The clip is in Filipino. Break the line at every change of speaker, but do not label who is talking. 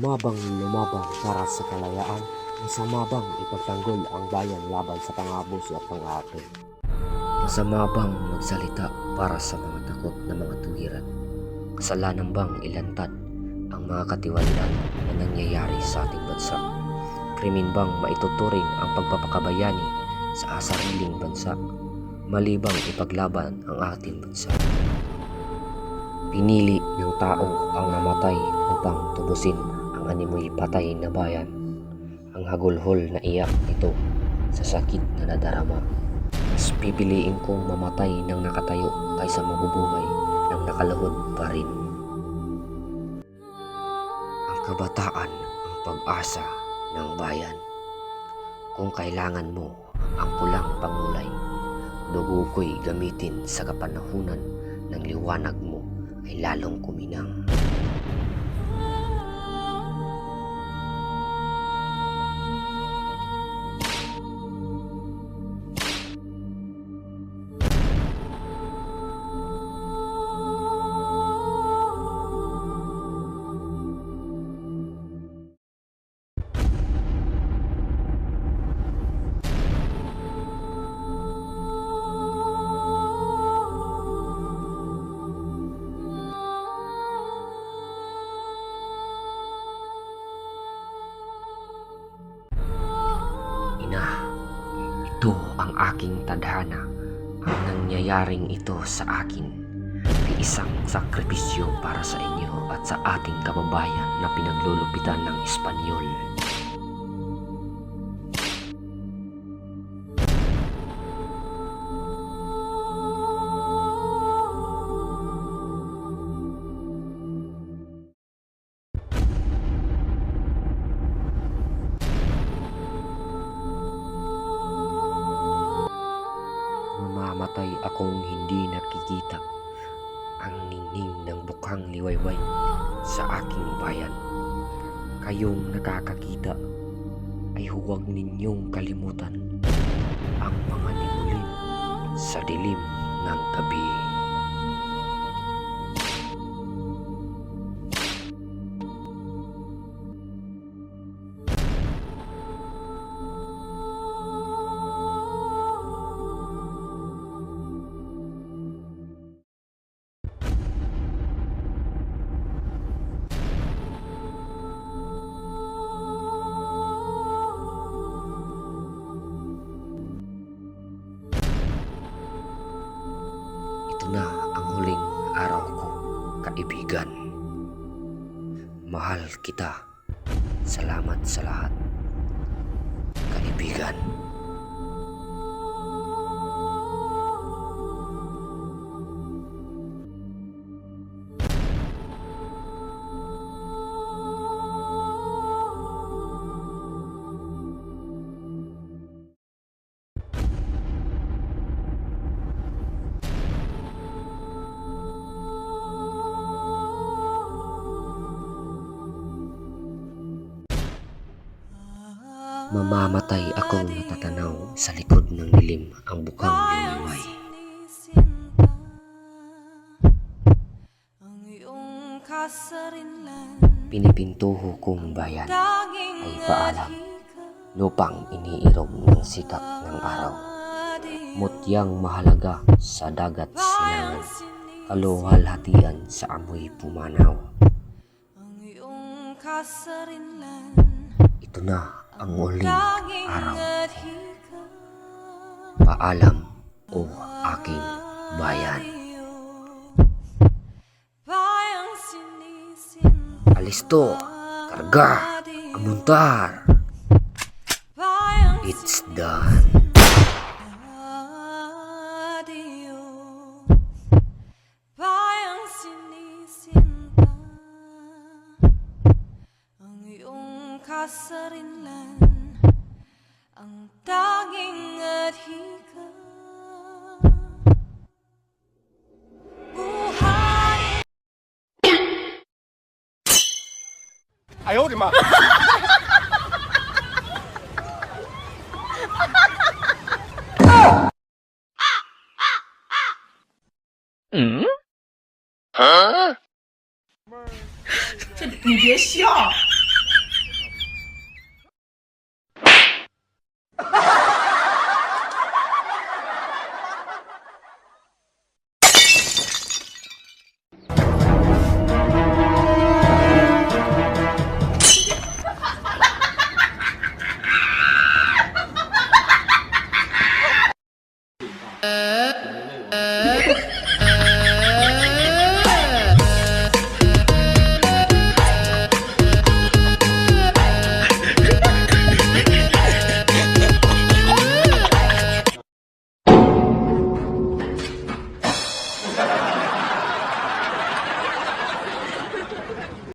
Masama bang lumabang para sa kalayaan? Masama bang ipagtanggol ang bayan laban sa pang-aabuso at pang-aapi? Masama bang magsalita para sa mga takot na mga tuwiran? Kasalanan bang ilantad ang mga katiwalian na nangyayari sa ating bansa? Krimen bang maituturing ang pagpapakabayani sa sariling bansa? Mali bang ipaglaban ang ating bansa? Pinili ng tao ang namatay upang tubusin ang animoy patay na bayan. Ang hagulhol na iyak nito sa sakit na nadarama. Mas pipiliin kong mamatay ng nakatayo kaysa mabubuhay ng nakalahod pa rin. Ang kabataan ang pag-asa ng bayan. Kung kailangan mo ang pulang pangulay, dugo ko'y gamitin sa kapanahunan ng liwanag mo ay lalong kuminang. Ina, ito ang aking tadhana. Ang nangyayaring ito sa akin ay isang sakripisyo para sa inyo at sa ating kababayan na pinaglulupitan ng Espanyol. Mamamatay akong hindi nakikita ang ningning ng bukhang liwayway sa aking bayan. Kayong nakakakita ay huwag ninyong kalimutan ang mga nimulin sa dilim ng gabi. Ito na ang huling araw ko, kaibigan. Mahal kita. Salamat sa lahat, kaibigan. Mamamatay akong natatanaw sa likod ng dilim ang bukhang liwayway. Pinipintuho kong bayan ay paalam, lupang iniirom ng sikat ng araw. Mutyang mahalaga sa dagat silangan, kaluwalhatian sa amoy pumanaw. Ito na ang uling araw. Paalam, o aking bayan. Alisto, karga, amuntar. It's done.
Kasarinlan ang tanging adhika. Buhay.
哎呦我的妈！
这你别笑。